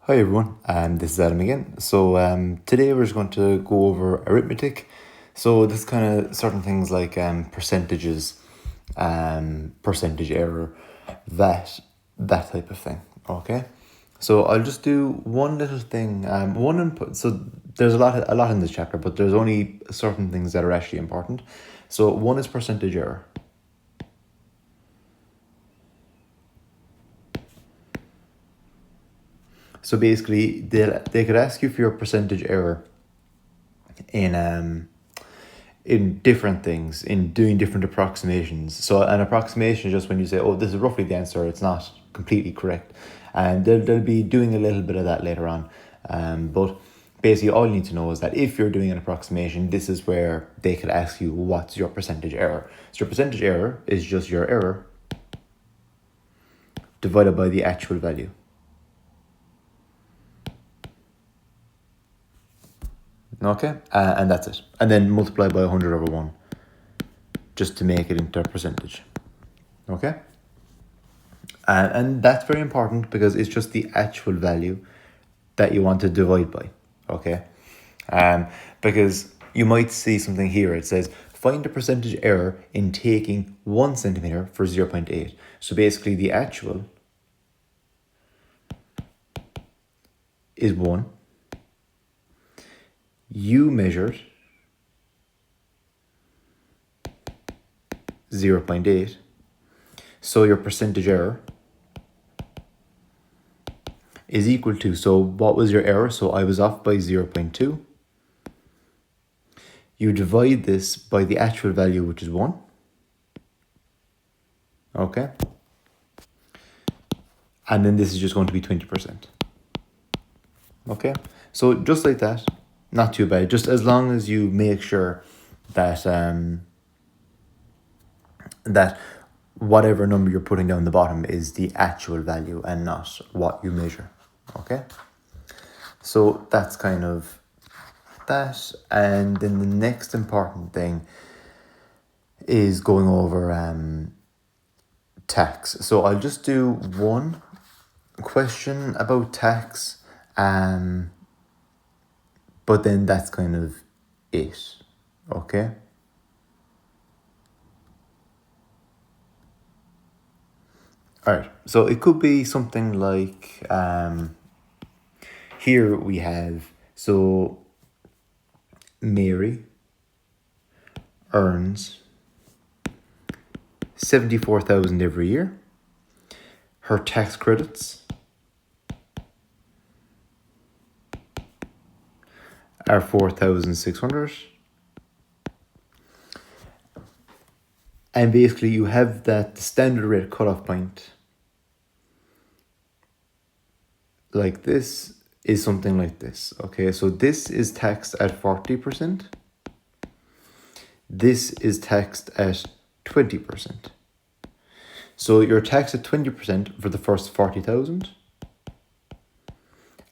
Hi everyone, this is Adam again. So today we're just going to go over arithmetic. So this kind of certain things like percentages, percentage error, that type of thing. Okay, so I'll just do one little thing. One input. So there's a lot in this chapter, but there's only certain things that are actually important. So one is percentage error. So basically, they could ask you for your percentage error in different things, in doing different approximations. So an approximation is just when you say, oh, this is roughly the answer, it's not completely correct. And they'll be doing a little bit of that later on. But basically all you need to know is that if you're doing an approximation, this is where they could ask you, what's your percentage error? So your percentage error is just your error divided by the actual value. Okay, and that's it. And then multiply by 100 over 1, just to make it into a percentage. Okay? And that's very important because it's just the actual value that you want to divide by. Okay? Because you might see something here. It says, find the percentage error in taking 1 centimeter for 0.8. So basically the actual is 1. You measured 0.8. So your percentage error is equal to, so what was your error? So I was off by 0.2. You divide this by the actual value, which is 1. Okay. And then this is just going to be 20%. Okay. So just like that, not too bad. Just as long as you make sure that that whatever number you're putting down the bottom is the actual value and not what you measure. Okay. So that's kind of that. And then the next important thing is going over tax. So I'll just do one question about tax, but then that's kind of it. Okay. All right. So it could be something like here we have, so Mary earns 74,000 every year. Her tax credits are 4,600. And basically you have that standard rate cutoff point like this is something like this. Okay, so this is taxed at 40%. This is taxed at 20%. So you're taxed at 20% for the first 40,000.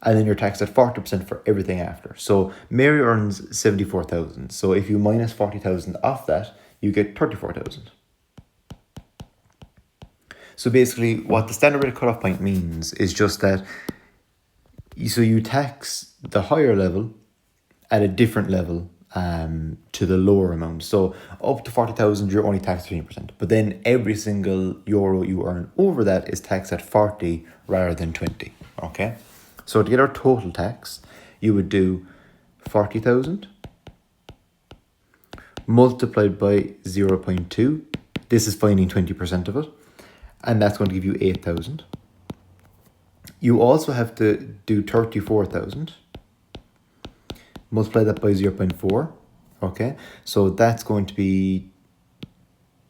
And then you're taxed at 40% for everything after. So Mary earns 74,000. So if you minus 40,000 off that, you get 34,000. So basically what the standard rate cutoff point means is just that, so you tax the higher level at a different level to the lower amount. So up to 40,000, you're only taxed 20%. But then every single euro you earn over that is taxed at 40 rather than 20. Okay? So to get our total tax, you would do 40,000 multiplied by 0.2. This is finding 20% of it. And that's going to give you 8,000. You also have to do 34,000. Multiply that by 0.4. Okay, so that's going to be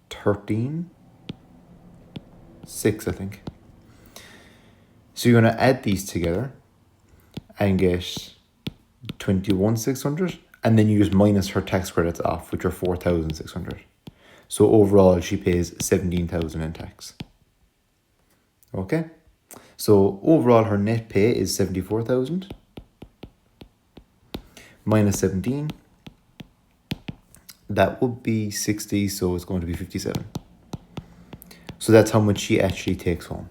13,600, I think. So you're going to add these together and get 21,600. And then you just minus her tax credits off, which are 4,600. So overall, she pays 17,000 in tax. Okay, so overall, her net pay is 74,000 minus 17. That would be 60, so it's going to be 57. So that's how much she actually takes home.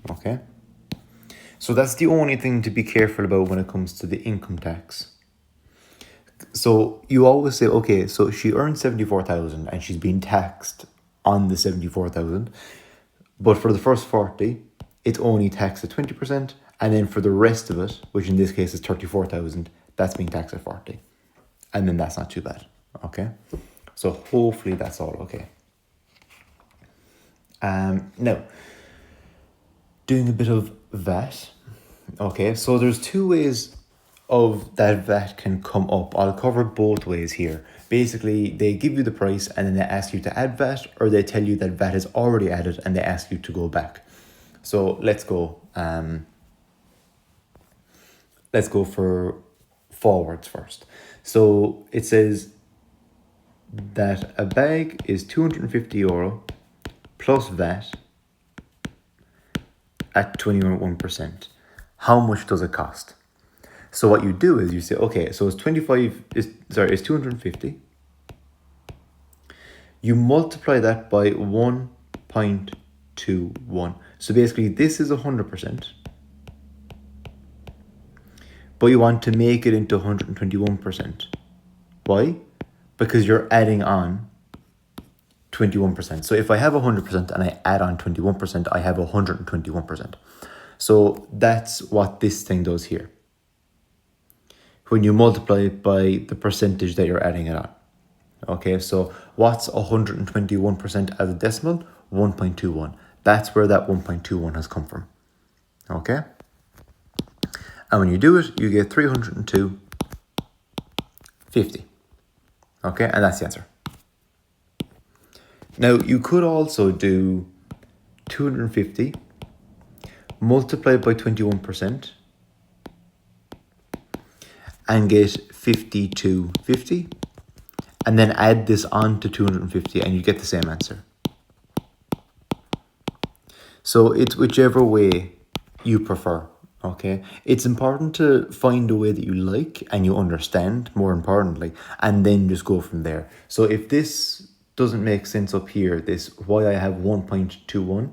Okay, So that's the only thing to be careful about when it comes to the income tax. So you always say, okay, so she earned 74,000 and she's being taxed on the 74,000. But for the first 40, it's only taxed at 20%. And then for the rest of it, which in this case is 34,000, that's being taxed at 40. And then that's not too bad. Okay. So hopefully that's all okay. Now, doing a bit of VAT. Okay, so there's two ways of that VAT can come up. I'll cover both ways here. Basically, they give you the price and then they ask you to add VAT, or they tell you that VAT is already added and they ask you to go back. So let's go. Let's go for forwards first. So it says that a bag is €250 plus VAT at 21%. How much does it cost? So what you do is you say, okay, so it's 250. You multiply that by 1.21. So basically this is 100%. But you want to make it into 121%. Why? Because you're adding on 21%. So if I have 100% and I add on 21%, I have 121%. So that's what this thing does here. When you multiply it by the percentage that you're adding it on. Okay, so what's 121% as a decimal? 1.21. That's where that 1.21 has come from. Okay? And when you do it, you get 302.50. Okay, and that's the answer. Now, you could also do 250 multiplied by 21% and get 52.50, and then add this on to 250 and you get the same answer. So it's whichever way you prefer. Okay, it's important to find a way that you like and you understand, more importantly, and then just go from there. So if this doesn't make sense up here, this why I have 1.21,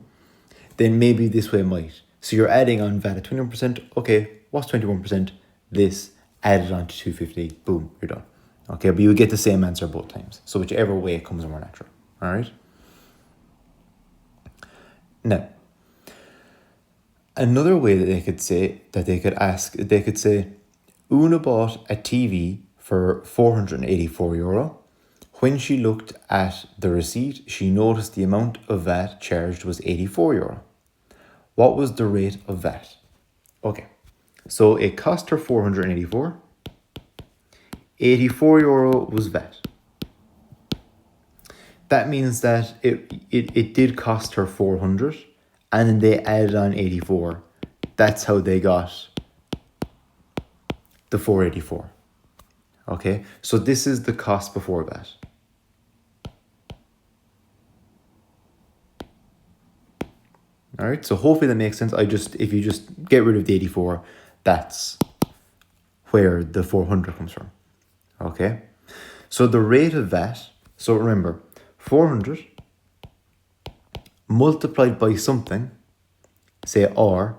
then maybe this way might. So you're adding on VAT at 21%. Okay, what's 21%? This, added on to 250. Boom, you're done. Okay, but you get the same answer both times. So whichever way it comes more natural. All right. Now, another way that they could say, they could say, Una bought a TV for €484. When she looked at the receipt, she noticed the amount of VAT charged was €84. What was the rate of VAT? Okay, so it cost her 484. €84 was VAT. That means that it did cost her 400, and then they added on 84. That's how they got the 484. Okay, so this is the cost before VAT. All right, so hopefully that makes sense. If you just get rid of the 84, that's where the 400 comes from. Okay, so the rate of VAT, so remember, 400 multiplied by something, say R,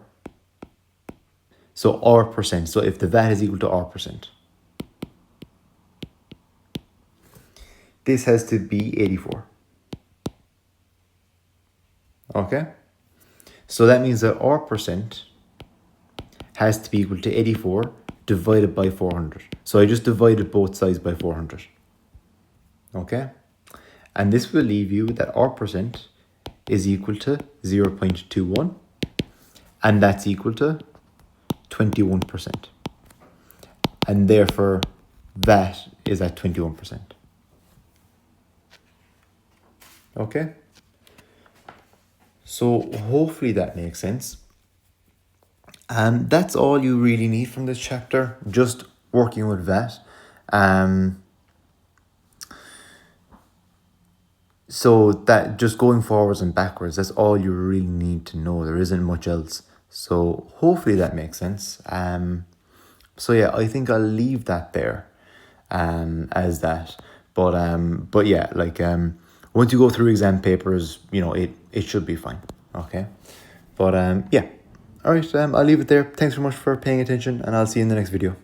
so R percent. So if the VAT is equal to R percent, this has to be 84. Okay, so that means that R percent has to be equal to 84 divided by 400. So I just divided both sides by 400. Okay, and this will leave you that R percent is equal to 0.21, and that's equal to 21%. And therefore, VAT is at 21%. Okay, so hopefully that makes sense. And that's all you really need from this chapter, just working with VAT. So that just going forwards and backwards, that's all you really need to know. There isn't much else. So hopefully that makes sense. So yeah, I think I'll leave that there, as that. But yeah, like once you go through exam papers, it should be fine. Okay, but yeah, All right, I'll leave it there. Thanks so much for paying attention, and I'll see you in the next video.